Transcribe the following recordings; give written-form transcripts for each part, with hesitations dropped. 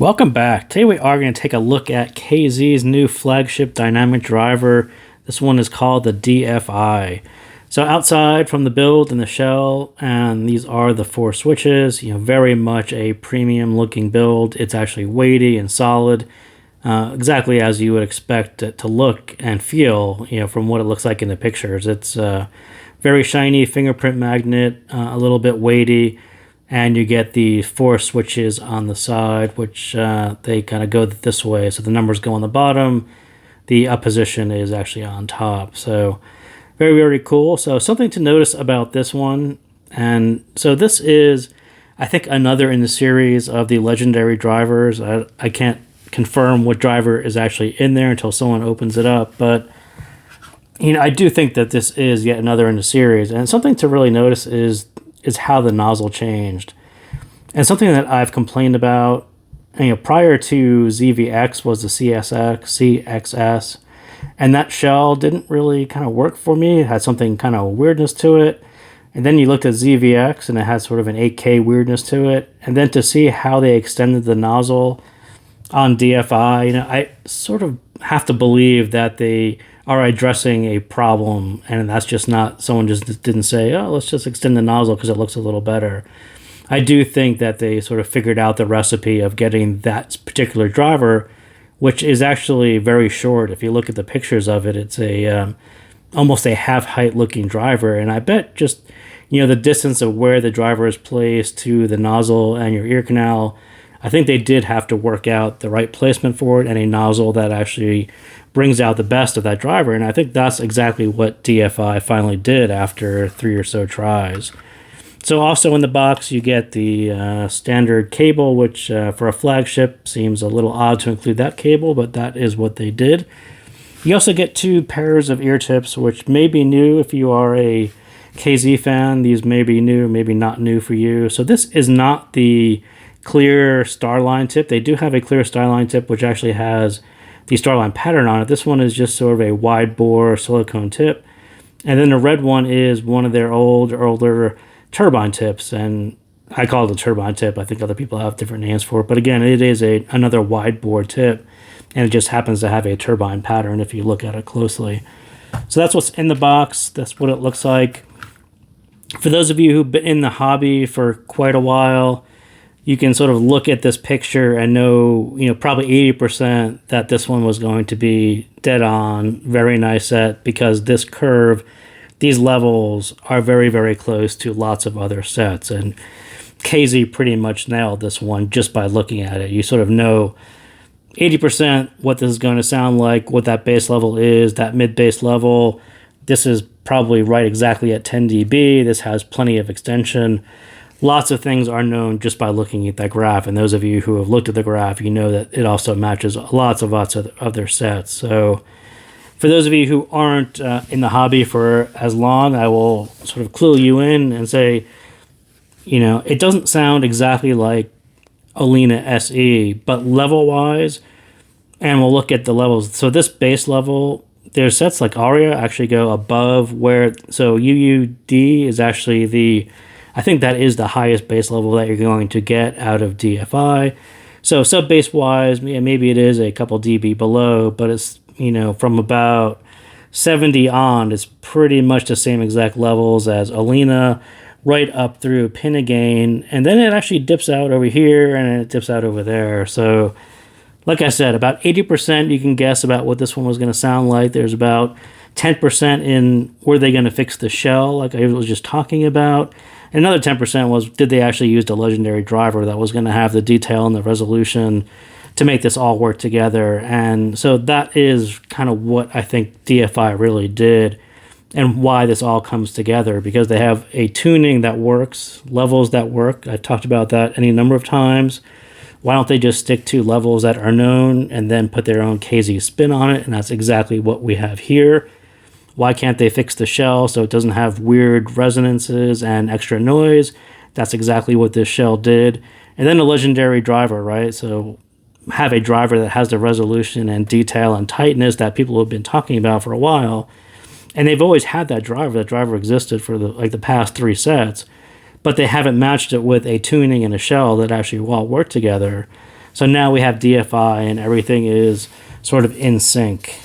Welcome back. Today we are going to take a look at KZ's new flagship dynamic driver. This one is called the DFI. So outside from the build and the shell, and these are the four switches, very much a premium looking build. It's actually weighty and solid, exactly as you would expect it to look and feel, from what it looks like in the pictures. It's very shiny fingerprint magnet, a little bit weighty. And you get the four switches on the side, which they kind of go this way. So the numbers go on the bottom. The up position is actually on top. So very, very cool. So something to notice about this one. And so this is, I think, another in the series of the legendary drivers. I can't confirm what driver is actually in there until someone opens it up. But, I do think that this is yet another in the series. And something to really notice is how the nozzle changed. And something that I've complained about, prior to ZVX was the CXS, and that shell didn't really kind of work for me. It had something kind of weirdness to it. And then you looked at ZVX and it had sort of an 8K weirdness to it. And then to see how they extended the nozzle on DFI, I sort of have to believe that they are addressing a problem, and that's just not, someone just didn't say, oh, let's just extend the nozzle because it looks a little better. I do think that they sort of figured out the recipe of getting that particular driver, which is actually very short. If you look at the pictures of it, it's a almost a half height looking driver, and I bet just the distance of where the driver is placed to the nozzle and your ear canal, I think they did have to work out the right placement for it and a nozzle that actually brings out the best of that driver. And I think that's exactly what DFI finally did after 3 or so tries. So also in the box, you get the standard cable, which for a flagship seems a little odd to include that cable, but that is what they did. You also get 2 pairs of ear tips, which may be new if you are a KZ fan. These may be new, maybe not new for you. So this is not the clear Starline tip. They do have a clear Starline tip, which actually has the Starline pattern on it. This one is just sort of a wide bore silicone tip. And then the red one is one of their older turbine tips. And I call it a turbine tip. I think other people have different names for it. But again, it is another wide bore tip. And it just happens to have a turbine pattern if you look at it closely. So that's what's in the box. That's what it looks like. For those of you who've been in the hobby for quite a while, you can sort of look at this picture and know, probably 80% that this one was going to be dead on, very nice set, because this curve, these levels are very, very close to lots of other sets. And KZ pretty much nailed this one just by looking at it. You sort of know 80% what this is going to sound like, what that bass level is, that mid bass level. This is probably right exactly at 10 dB. This has plenty of extension. Lots of things are known just by looking at that graph, and those of you who have looked at the graph, you know that it also matches lots of other sets. So for those of you who aren't in the hobby for as long, I will sort of clue you in and say, it doesn't sound exactly like Alina SE, but level-wise, and we'll look at the levels. So this bass level, there's sets like Aria actually go above so UUD is actually I think that is the highest bass level that you're going to get out of DFI. So sub-bass wise, maybe it is a couple dB below, but it's, from about 70 on, it's pretty much the same exact levels as Alina, right up through pin gain, and then it actually dips out over here and it dips out over there. So like I said, about 80% you can guess about what this one was going to sound like. There's about 10% in were they going to fix the shell, like I was just talking about. And another 10% was, did they actually use the legendary driver that was going to have the detail and the resolution to make this all work together? And so that is kind of what I think DFI really did and why this all comes together, because they have a tuning that works, levels that work. I've talked about that any number of times. Why don't they just stick to levels that are known and then put their own KZ spin on it? And that's exactly what we have here. Why can't they fix the shell so it doesn't have weird resonances and extra noise? That's exactly what this shell did. And then a legendary driver, right? So have a driver that has the resolution and detail and tightness that people have been talking about for a while. And they've always had that driver. That driver existed for the past 3 sets, but they haven't matched it with a tuning and a shell that actually all work together. So now we have DFI and everything is sort of in sync.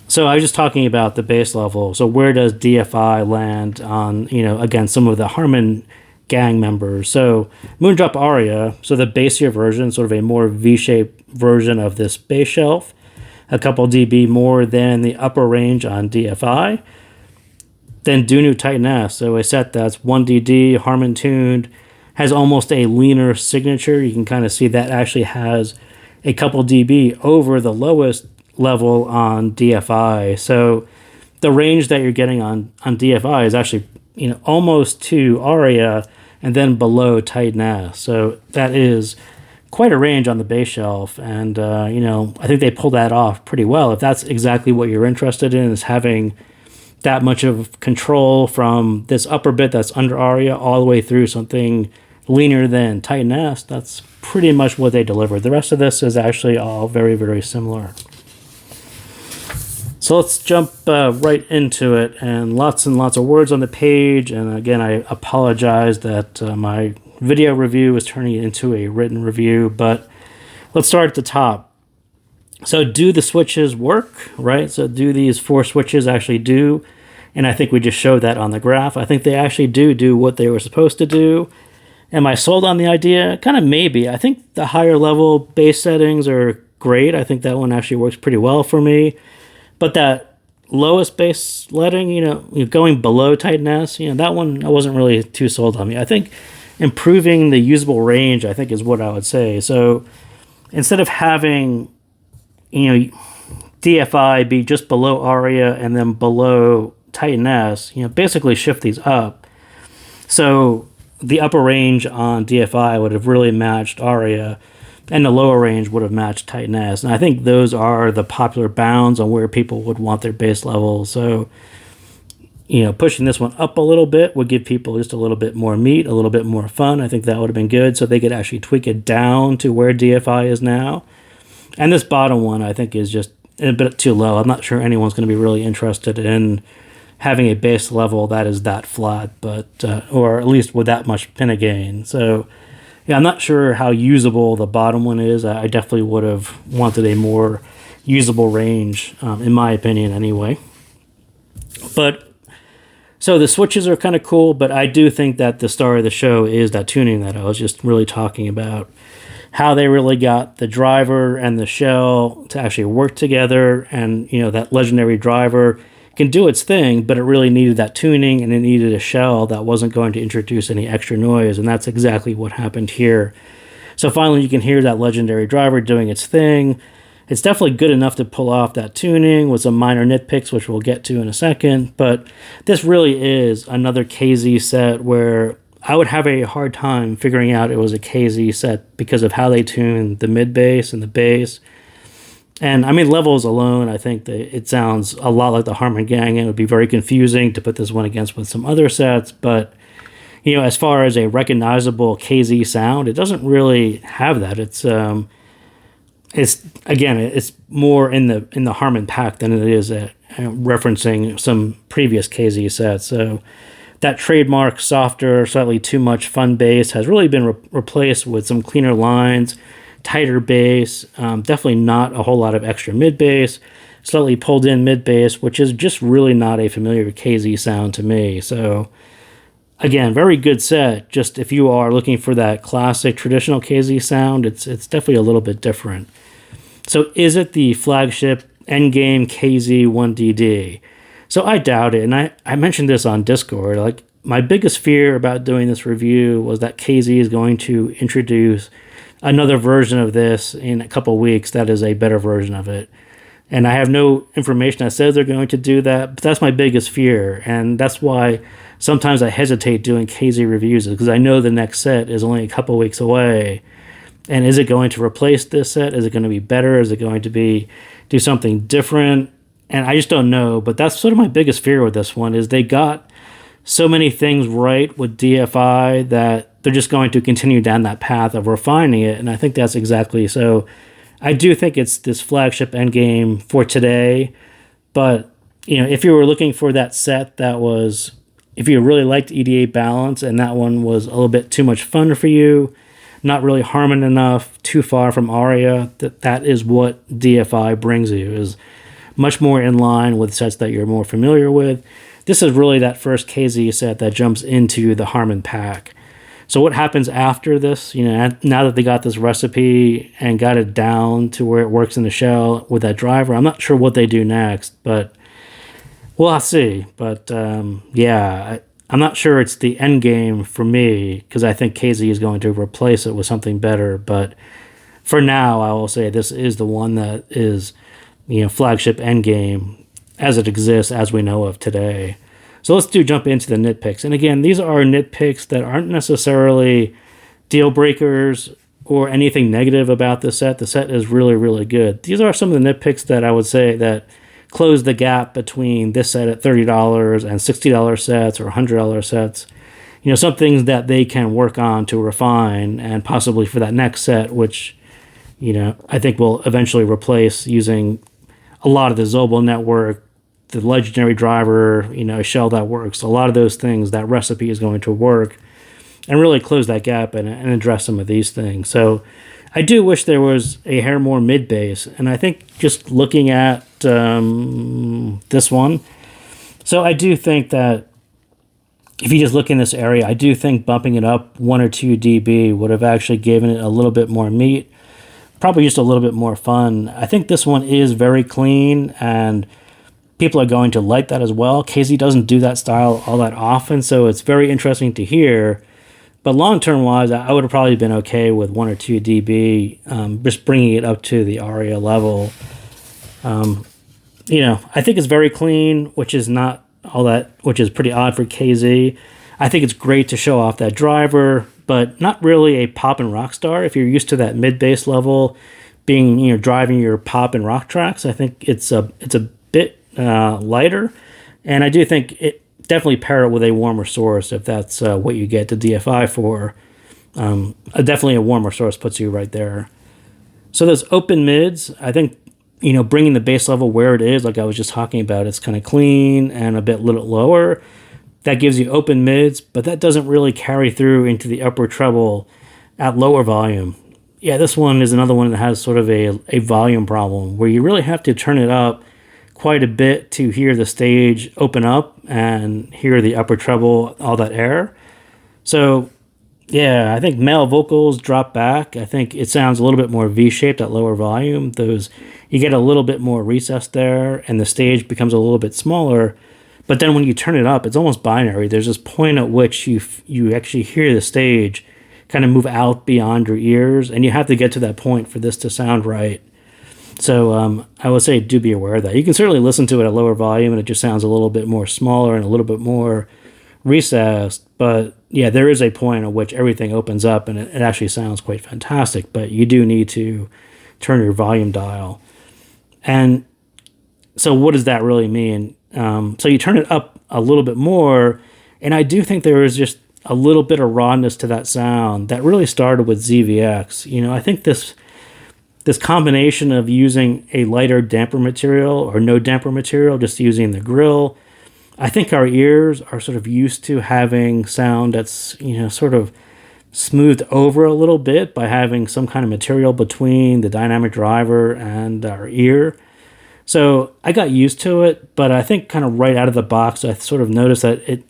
So I was just talking about the bass level. So where does DFI land on, again, some of the Harman gang members? So Moondrop Aria, so the bassier version, sort of a more V-shaped version of this bass shelf, a couple dB more than the upper range on DFI. Then Dunu Titan S, so a set that's 1DD, Harman tuned, has almost a leaner signature. You can kind of see that actually has a couple dB over the lowest level on DFI. So the range that you're getting on DFI is actually, almost to Aria and then below Titan S. So that is quite a range on the bass shelf. And, I think they pulled that off pretty well. If that's exactly what you're interested in, is having that much of control from this upper bit that's under Aria all the way through something leaner than Titan S, that's pretty much what they delivered. The rest of this is actually all very, very similar. So let's jump right into it, and lots of words on the page. And again, I apologize that my video review is turning into a written review, but let's start at the top. So do the switches work, right? So do these 4 switches actually do? And I think we just showed that on the graph. I think they actually do what they were supposed to do. Am I sold on the idea? Kind of maybe. I think the higher level bass settings are great. I think that one actually works pretty well for me. But that lowest bass letting, going below Titan S, that one I wasn't really too sold on me. I think improving the usable range, I think, is what I would say. So instead of having, DFI be just below Aria and then below Titan S, basically shift these up. So the upper range on DFI would have really matched Aria, and the lower range would have matched Titan S. And I think those are the popular bounds on where people would want their bass level. So, pushing this one up a little bit would give people just a little bit more meat, a little bit more fun. I think that would have been good, so they could actually tweak it down to where DFI is now. And this bottom one, I think, is just a bit too low. I'm not sure anyone's going to be really interested in having a bass level that is that flat, but or at least with that much pinna gain. So yeah, I'm not sure how usable the bottom one is. I definitely would have wanted a more usable range, in my opinion anyway. But so the switches are kind of cool, but I do think that the star of the show is that tuning that I was just really talking about. How they really got the driver and the shell to actually work together, and that legendary driver can do its thing, but it really needed that tuning, and it needed a shell that wasn't going to introduce any extra noise, and that's exactly what happened here. So finally you can hear that legendary driver doing its thing. It's definitely good enough to pull off that tuning with some minor nitpicks, which we'll get to in a second, but this really is another KZ set where I would have a hard time figuring out it was a KZ set because of how they tuned the mid bass and the bass. And I mean, levels alone, I think that it sounds a lot like the Harman Gang, and it would be very confusing to put this one against with some other sets. But, as far as a recognizable KZ sound, it doesn't really have that. It's more in the Harman pack than it is at referencing some previous KZ sets. So that trademark, softer, slightly too much fun bass has really been replaced with some cleaner lines, tighter bass, definitely not a whole lot of extra mid bass, slightly pulled in mid bass, which is just really not a familiar KZ sound to me. So again, very good set. Just if you are looking for that classic traditional KZ sound, it's definitely a little bit different. So is it the flagship Endgame KZ 1DD? So I doubt it, and I mentioned this on Discord. Like, my biggest fear about doing this review was that KZ is going to introduce another version of this in a couple weeks that is a better version of it. And I have no information that says they're going to do that, but that's my biggest fear. And that's why sometimes I hesitate doing KZ reviews, because I know the next set is only a couple weeks away. And is it going to replace this set? Is it going to be better? Is it going to do something different? And I just don't know. But that's sort of my biggest fear with this one, is they got so many things right with DFI that they're just going to continue down that path of refining it. And I think that's exactly so. I do think it's this flagship Endgame for today. But, if you were looking for that set that was, if you really liked EDA balance and that one was a little bit too much fun for you, not really harming enough, too far from aria. That is what DFI brings you, is much more in line with sets that you're more familiar with. This is really that first KZ set that jumps into the Harman pack. So what happens after this, now that they got this recipe and got it down to where it works in the shell with that driver, I'm not sure what they do next, but we'll see. But yeah, I'm not sure it's the end game for me, because I think KZ is going to replace it with something better. But for now, I will say this is the one that is, flagship end game as it exists, as we know of today. So let's jump into the nitpicks. And again, these are nitpicks that aren't necessarily deal breakers or anything negative about the set. The set is really, really good. These are some of the nitpicks that I would say that close the gap between this set at $30 and $60 sets or $100 sets. Some things that they can work on to refine, and possibly for that next set, which, I think will eventually replace using a lot of the Zobel network, the legendary driver, a shell that works. A lot of those things, that recipe is going to work and really close that gap and address some of these things. So I do wish there was a hair more mid-bass. And I think just looking at this one, so I do think that if you just look in this area, I do think bumping it up 1 or 2 dB would have actually given it a little bit more meat, probably just a little bit more fun. I think this one is very clean, and people are going to like that as well. KZ doesn't do that style all that often, so it's very interesting to hear. But long-term wise, I would have probably been okay with 1 or 2 dB, just bringing it up to the aria level. I think it's very clean, which is pretty odd for KZ. I think it's great to show off that driver, but not really a pop and rock star. If you're used to that mid-bass level being, driving your pop and rock tracks, I think it's a bit lighter, and I do think it definitely pair it with a warmer source if that's what you get the DFI for. Definitely a warmer source puts you right there. So those open mids, I think, bringing the bass level where it is, like I was just talking about, it's kind of clean and a bit little lower. That gives you open mids, but that doesn't really carry through into the upper treble at lower volume. Yeah, this one is another one that has sort of a volume problem where you really have to turn it up quite a bit to hear the stage open up and hear the upper treble, all that air. So yeah, I think male vocals drop back. I think it sounds a little bit more V-shaped at lower volume. You get a little bit more recess there, and the stage becomes a little bit smaller. But then when you turn it up, it's almost binary. There's this point at which you actually hear the stage kind of move out beyond your ears, and you have to get to that point for this to sound right. So I would say do be aware of that. You can certainly listen to it at lower volume, and it just sounds a little bit more smaller and a little bit more recessed. But yeah, there is a point at which everything opens up, and it actually sounds quite fantastic. But you do need to turn your volume dial. And so what does that really mean? So you turn it up a little bit more, and I do think there is just a little bit of rawness to that sound that really started with ZVX. I think this combination of using a lighter damper material or no damper material, just using the grill, I think our ears are sort of used to having sound that's, sort of smoothed over a little bit by having some kind of material between the dynamic driver and our ear. So I got used to it, but I think kind of right out of the box, I sort of noticed that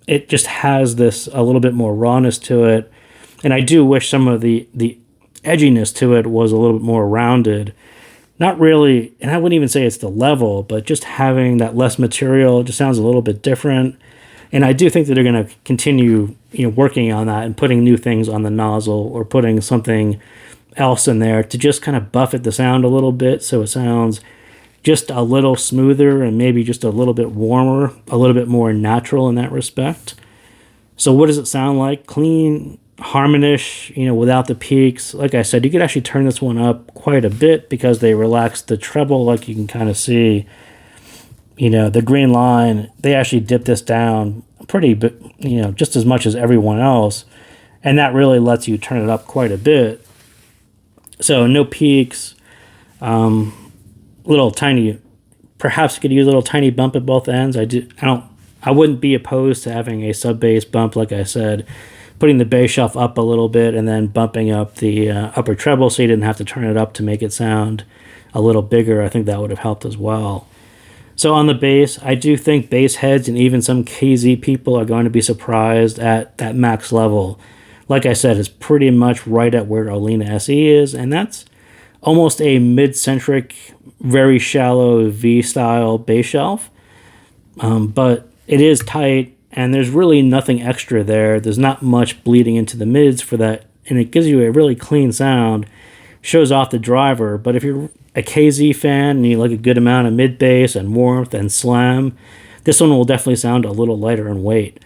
it just has this a little bit more rawness to it. And I do wish some of the edginess to it was a little bit more rounded. Not really, and I wouldn't even say it's the level, but just having that less material just sounds a little bit different. And I do think that they're going to continue, working on that and putting new things on the nozzle or putting something else in there to just kind of buffet the sound a little bit so it sounds just a little smoother and maybe just a little bit warmer, a little bit more natural in that respect. So what does it sound like? Clean, harmonish, without the peaks. Like I said, you could actually turn this one up quite a bit because they relaxed the treble, like you can kind of see. The green line, they actually dipped this down pretty, just as much as everyone else. And that really lets you turn it up quite a bit. So no peaks, little tiny, perhaps you could use a little tiny bump at both ends. I wouldn't be opposed to having a sub bass bump, like I said, putting the bass shelf up a little bit and then bumping up the upper treble so you didn't have to turn it up to make it sound a little bigger. I think that would have helped as well. So on the bass, I do think bass heads and even some KZ people are going to be surprised at that max level. Like I said, it's pretty much right at where Olina SE is, and that's almost a mid-centric, very shallow V-style bass shelf. But it is tight, and there's really nothing extra there. There's not much bleeding into the mids for that, and it gives you a really clean sound. Shows off the driver, but if you're a KZ fan and you like a good amount of mid bass and warmth and slam, this one will definitely sound a little lighter in weight.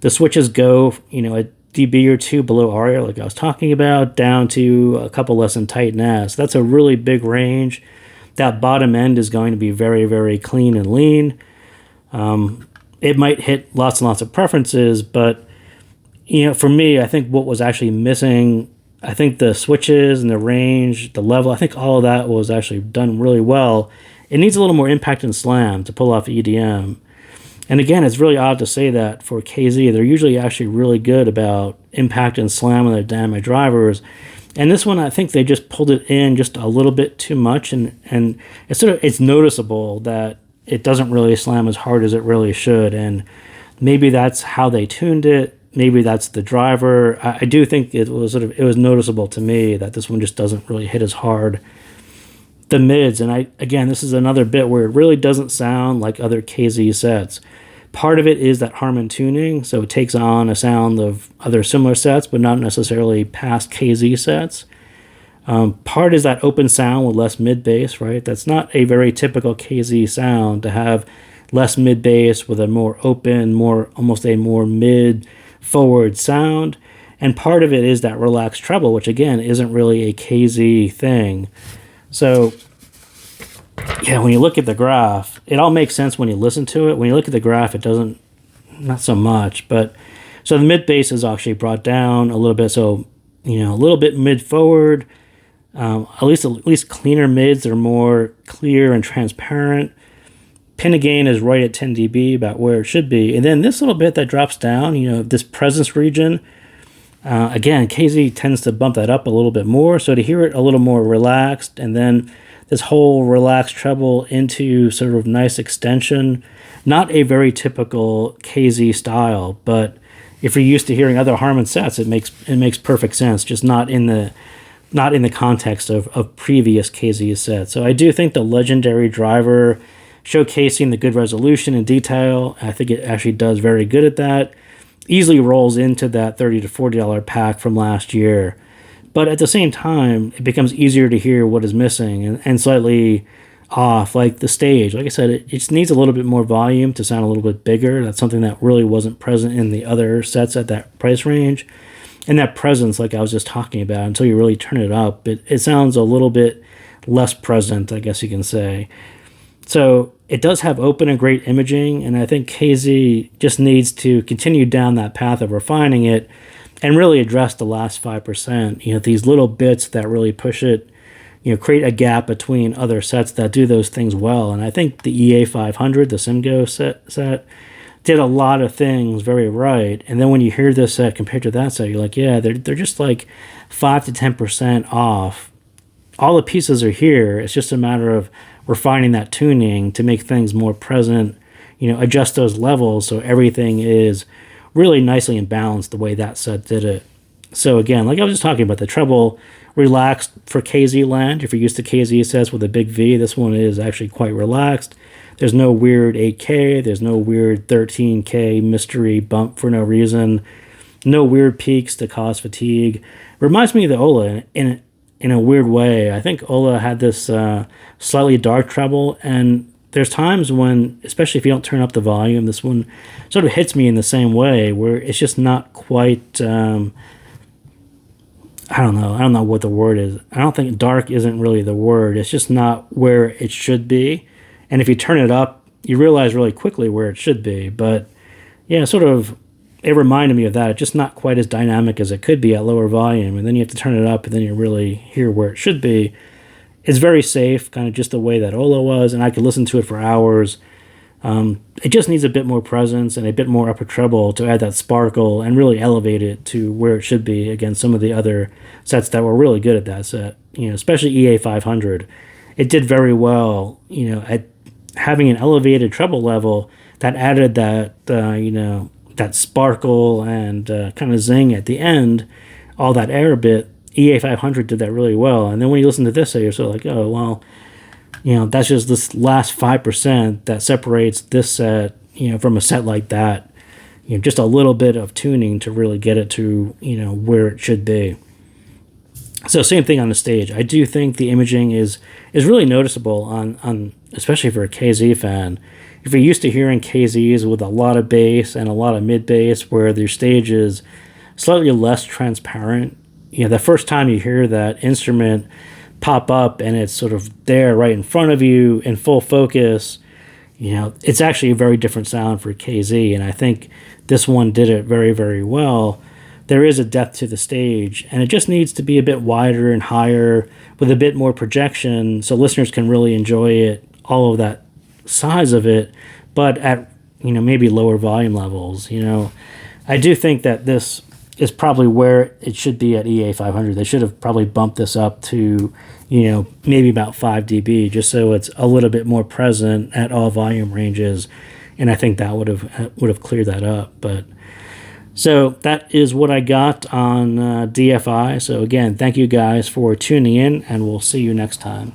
The switches go, a dB or two below Aria, like I was talking about, down to a couple less than Titan S. That's a really big range. That bottom end is going to be very, very clean and lean. It might hit lots and lots of preferences, but for me, I think what was actually missing, I think the switches and the range, the level, I think all of that was actually done really well. It needs a little more impact and slam to pull off EDM. And again, it's really odd to say that for KZ. They're usually actually really good about impact and slam on their dynamic drivers. And this one, I think they just pulled it in just a little bit too much. And it's noticeable that it doesn't really slam as hard as it really should. And maybe that's how they tuned it. Maybe that's the driver. I do think it was noticeable to me that this one just doesn't really hit as hard. The mids, and again, this is another bit where it really doesn't sound like other KZ sets. Part of it is that Harman tuning, so it takes on a sound of other similar sets, but not necessarily past KZ sets. Part is that open sound with less mid bass, right? That's not a very typical KZ sound to have less mid bass with a more open, almost a more mid forward sound. And part of it is that relaxed treble, which again isn't really a KZ thing. So yeah, when you look at the graph, it all makes sense when you listen to it. When you look at the graph, it doesn't, not so much. But so the mid bass is actually brought down a little bit. So a little bit mid forward. At least cleaner mids are more clear and transparent. Pin gain is right at 10 dB, about where it should be. And then this little bit that drops down, this presence region, again, KZ tends to bump that up a little bit more. So to hear it a little more relaxed, and then this whole relaxed treble into sort of nice extension, not a very typical KZ style, but if you're used to hearing other Harman sets, it makes perfect sense, just not in the context of previous KZ sets. So I do think the legendary driver, showcasing the good resolution and detail, I think it actually does very good at that. Easily rolls into that $30 to $40 pack from last year. But at the same time, it becomes easier to hear what is missing and slightly off, like the stage. Like I said, it just needs a little bit more volume to sound a little bit bigger. That's something that really wasn't present in the other sets at that price range. And that presence, like I was just talking about, until you really turn it up, it sounds a little bit less present, I guess you can say. So it does have open and great imaging, and I think KZ just needs to continue down that path of refining it and really address the last 5%. These little bits that really push it, create a gap between other sets that do those things well. And I think the EA500, the Simgo set, did a lot of things very right. And then when you hear this set compared to that set, you're like, yeah, they're just like 5 to 10% off. All the pieces are here. It's just a matter of refining that tuning to make things more present, adjust those levels so everything is really nicely in balance the way that set did it. So again, like I was just talking about, the treble relaxed for KZ land. If you're used to KZ sets with a big V, this one is actually quite relaxed. There's no weird 8K. There's no weird 13K mystery bump for no reason. No weird peaks to cause fatigue. Reminds me of the Ola in a weird way. I think Ola had this slightly dark treble, and there's times when, especially if you don't turn up the volume, this one sort of hits me in the same way, where it's just not quite, I don't know what the word is. I don't think dark isn't really the word. It's just not where it should be. And if you turn it up, you realize really quickly where it should be. But yeah, it reminded me of that. It's just not quite as dynamic as it could be at lower volume. And then you have to turn it up, and then you really hear where it should be. It's very safe, kind of just the way that Ola was, and I could listen to it for hours. It just needs a bit more presence and a bit more upper treble to add that sparkle and really elevate it to where it should be against some of the other sets that were really good at that set. Especially EA 500. It did very well. At having an elevated treble level that added that that sparkle and kind of zing at the end, all that air bit. EA 500 did that really well. And then when you listen to this, you're sort of like, oh well. That's just this last 5% that separates this set, from a set like that. Just a little bit of tuning to really get it to, where it should be. So same thing on the stage. I do think the imaging is really noticeable on especially for a KZ fan. If you're used to hearing KZs with a lot of bass and a lot of mid bass where their stage is slightly less transparent, the first time you hear that instrument pop up and it's sort of there right in front of you in full focus, it's actually a very different sound for KZ, and I think this one did it very, very well. There is a depth to the stage, and it just needs to be a bit wider and higher with a bit more projection so listeners can really enjoy it, all of that size of it, but at maybe lower volume levels. I do think that this is probably where it should be at EA 500. They should have probably bumped this up to, maybe about 5 dB, just so it's a little bit more present at all volume ranges, and I think that would have cleared that up. But so that is what I got on DFI. So again, thank you guys for tuning in, and we'll see you next time.